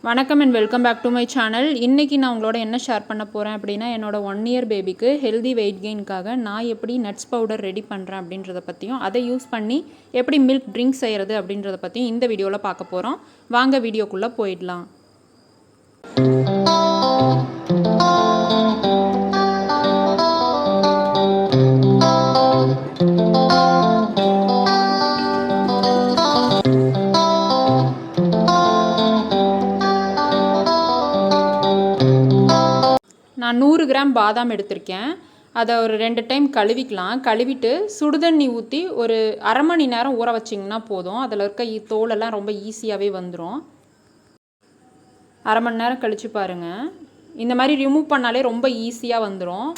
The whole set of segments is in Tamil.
வணக்கம் and welcome back to my channel. இன்றைக்கி நான் உங்களோட என்ன ஷேர் பண்ண போகிறேன் அப்படின்னா, என்னோட 1 இயர் பேபிக்கு ஹெல்தி வெயிட் கெயின்காக நான் எப்படி நட்ஸ் பவுடர் ரெடி பண்ணுறேன் அப்படின்றத பற்றியும், அதை யூஸ் பண்ணி எப்படி மில்க் ட்ரிங்க் செய்கிறது அப்படின்றத பற்றியும் இந்த வீடியோவில் பார்க்க போகிறோம். வாங்க வீடியோக்குள்ளே போயிடலாம். நான் 100 கிராம் பாதாம் எடுத்திருக்கேன். அதை ஒரு 2 டைம் கழுவிக்கலாம். கழுவிட்டு சுடுதண்ணி ஊற்றி ஒரு அரை மணி நேரம் ஊற வச்சிங்கன்னா போதும். அதில் இருக்க தோலெல்லாம் ரொம்ப ஈஸியாகவே வந்துடும். அரை மணி நேரம் கழித்து பாருங்கள். இந்த மாதிரி ரிமூவ் பண்ணாலே ரொம்ப ஈஸியாக வந்துடும்.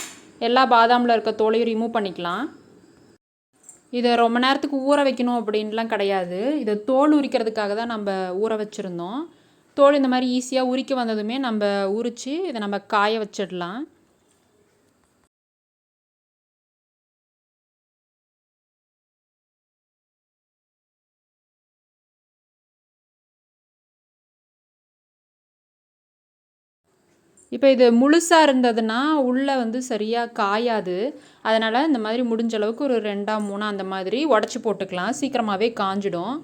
எல்லா பாதாமில் இருக்க தோலையும் ரிமூவ் பண்ணிக்கலாம். இதை ரொம்ப நேரத்துக்கு ஊற வைக்கணும் அப்படின்லாம் கிடையாது. இதை தோல் உரிக்கிறதுக்காக தான் நம்ம ஊற வச்சுருந்தோம். தோல் இந்த மாதிரி ஈஸியாக உரிக்க வந்ததுமே நம்ம உரித்து இதை நம்ம காய வச்சிடலாம். இப்போ இது முழுசாக இருந்ததுன்னா உள்ளே சரியாக காயாது. அதனால் இந்த மாதிரி முடிஞ்ச அளவுக்கு ஒரு 2 3 அந்த மாதிரி உடச்சி போட்டுக்கலாம். சீக்கிரமாகவே காஞ்சிடும்.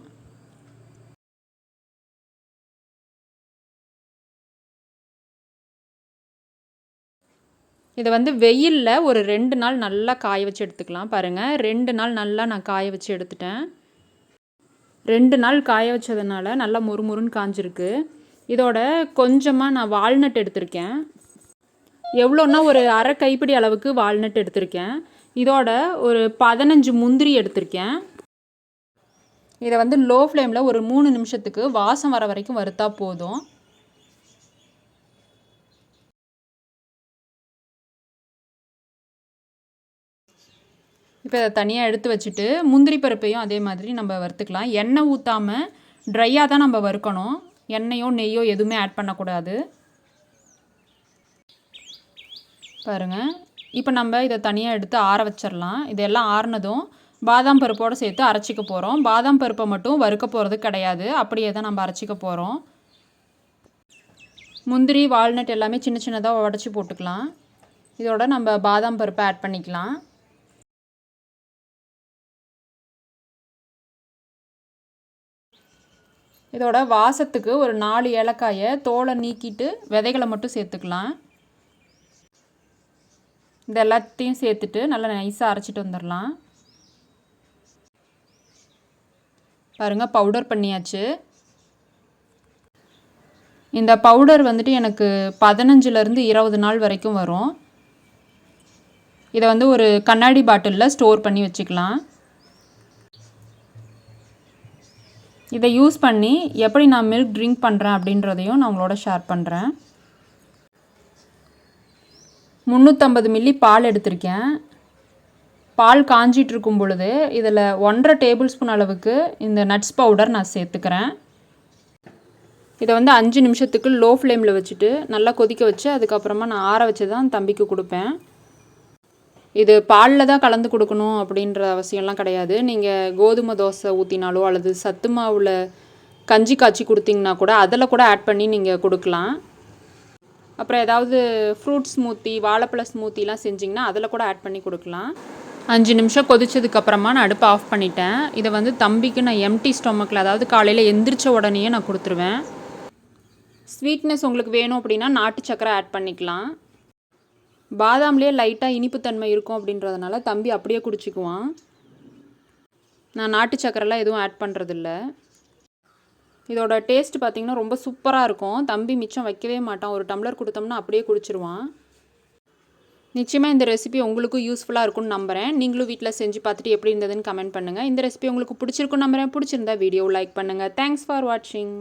இதை வெயிலில் ஒரு 2 நாள் நல்லா காய வச்சு எடுத்துக்கலாம். பாருங்கள், 2 நாள் நல்லா நான் காய வச்சு எடுத்துட்டேன். 2 நாள் காய வச்சதுனால நல்லா முறுமுறுன்னு காஞ்சிருக்கு. இதோட கொஞ்சமாக நான் வால்நட் எடுத்திருக்கேன். எவ்வளோன்னா ஒரு அரை கைப்பிடி அளவுக்கு வால்நட் எடுத்திருக்கேன். இதோட ஒரு 15 முந்திரி எடுத்திருக்கேன். இதை லோ ஃப்ளேமில் ஒரு 3 நிமிஷத்துக்கு வாசம் வர வரைக்கும் வறுத்தா போதும். இப்போ அதை தனியாக எடுத்து வச்சுட்டு முந்திரி பருப்பையும் அதே மாதிரி நம்ம வறுத்துக்கலாம். எண்ணெய் ஊற்றாமல் ட்ரையாக தான் நம்ம வறுக்கணும். எண்ணெயோ நெய்யோ எதுவுமே ஆட் பண்ணக்கூடாது. பாருங்கள், இப்போ நம்ம இதை தனியாக எடுத்து ஆற வச்சிடலாம். இதெல்லாம் ஆறினதும் பாதாம் பருப்போடு சேர்த்து அரைச்சிக்க போகிறோம். பாதாம் பருப்பை மட்டும் வறுக்க போகிறது கிடையாது, அப்படியே தான் நம்ம அரைச்சிக்க போகிறோம். முந்திரி வால்நட் எல்லாமே சின்ன சின்னதாக உடச்சி போட்டுக்கலாம். இதோட நம்ம பாதாம் பருப்பை ஆட் பண்ணிக்கலாம். இதோட வாசத்துக்கு ஒரு 4 ஏலக்காயை தோலை நீக்கிட்டு விதைகளை மட்டும் சேர்த்துக்கலாம். இது எல்லாத்தையும் சேர்த்துட்டு நல்லா நைஸாக அரைச்சிட்டு வந்துடலாம். பாருங்கள், பவுடர் பண்ணியாச்சு. இந்த பவுடர் எனக்கு 15லேருந்து 20 நாள் வரைக்கும் வரும். இதை ஒரு கண்ணாடி பாட்டிலில் ஸ்டோர் பண்ணி வச்சுக்கலாம். இதை யூஸ் பண்ணி எப்படி நான் மில்க் ட்ரிங்க் பண்ணுறேன் அப்படின்றதையும் நான் உங்களோட ஷேர் பண்ணுறேன். 350 மில்லி பால் எடுத்திருக்கேன். பால் காஞ்சிட்டு இருக்கும் பொழுது இதில் 1.5 டேபிள் ஸ்பூன் அளவுக்கு இந்த நட்ஸ் பவுடர் நான் சேர்த்துக்கிறேன். இதை 5 நிமிஷத்துக்கு லோ ஃப்ளேமில் வச்சுட்டு நல்லா கொதிக்க வச்சு அதுக்கப்புறமா நான் ஆற வச்சு தான் தம்பிக்கு கொடுப்பேன். இது பாலில் தான் கலந்து கொடுக்கணும் அப்படின்ற அவசியம்லாம் கிடையாது. நீங்கள் கோதுமை தோசை ஊற்றினாலோ அல்லது சத்து மாவில் கஞ்சி காய்ச்சி கொடுத்தீங்கன்னா கூட அதில் கூட ஆட் பண்ணி நீங்கள் கொடுக்கலாம். அப்புறம் ஏதாவது ஃப்ரூட் ஸ்மூத்தி, வாழைப்பழ ஸ்மூத்திலாம் செஞ்சிங்கன்னா அதில் கூட ஆட் பண்ணி கொடுக்கலாம். 5 நிமிஷம் கொதிச்சதுக்கப்புறமா நான் அடுப்பை ஆஃப் பண்ணிட்டேன். இதை தம்பிக்கு நான் எம்டி ஸ்டொமக்கில், அதாவது காலையில் எந்திரிச்ச உடனேயே நான் கொடுத்துருவேன். ஸ்வீட்னஸ் உங்களுக்கு வேணும் அப்படின்னா நாட்டு சக்கரை ஆட் பண்ணிக்கலாம். பாதாம்லேயே லைட்டாக இனிப்புத்தன்மை இருக்கும் அப்படின்றதுனால தம்பி அப்படியே குடிச்சிக்குவான். நான் நாட்டு சக்கரைலாம் எதுவும் ஆட் பண்ணுறதில்ல. இதோட டேஸ்ட் பார்த்திங்கன்னா ரொம்ப சூப்பராக இருக்கும். தம்பி மிச்சம் வைக்கவே மாட்டான். ஒரு டம்ளர் கொடுத்தோம்னா அப்படியே குடிச்சிருவான். நிச்சயமாக இந்த ரெசிபி உங்களுக்கும் யூஸ்ஃபுல்லாக இருக்கும்னு நம்புகிறேன். நீங்களும் வீட்டில் செஞ்சு பார்த்துட்டு எப்படி இருந்ததுன்னு கமெண்ட் பண்ணுங்கள். இந்த ரெசிபி உங்களுக்கு பிடிச்சிருக்குன்னு நம்புகிறேன். பிடிச்சிருந்தா வீடியோ லைக் பண்ணுங்கள். தேங்க்ஸ் ஃபார் வாட்சிங்.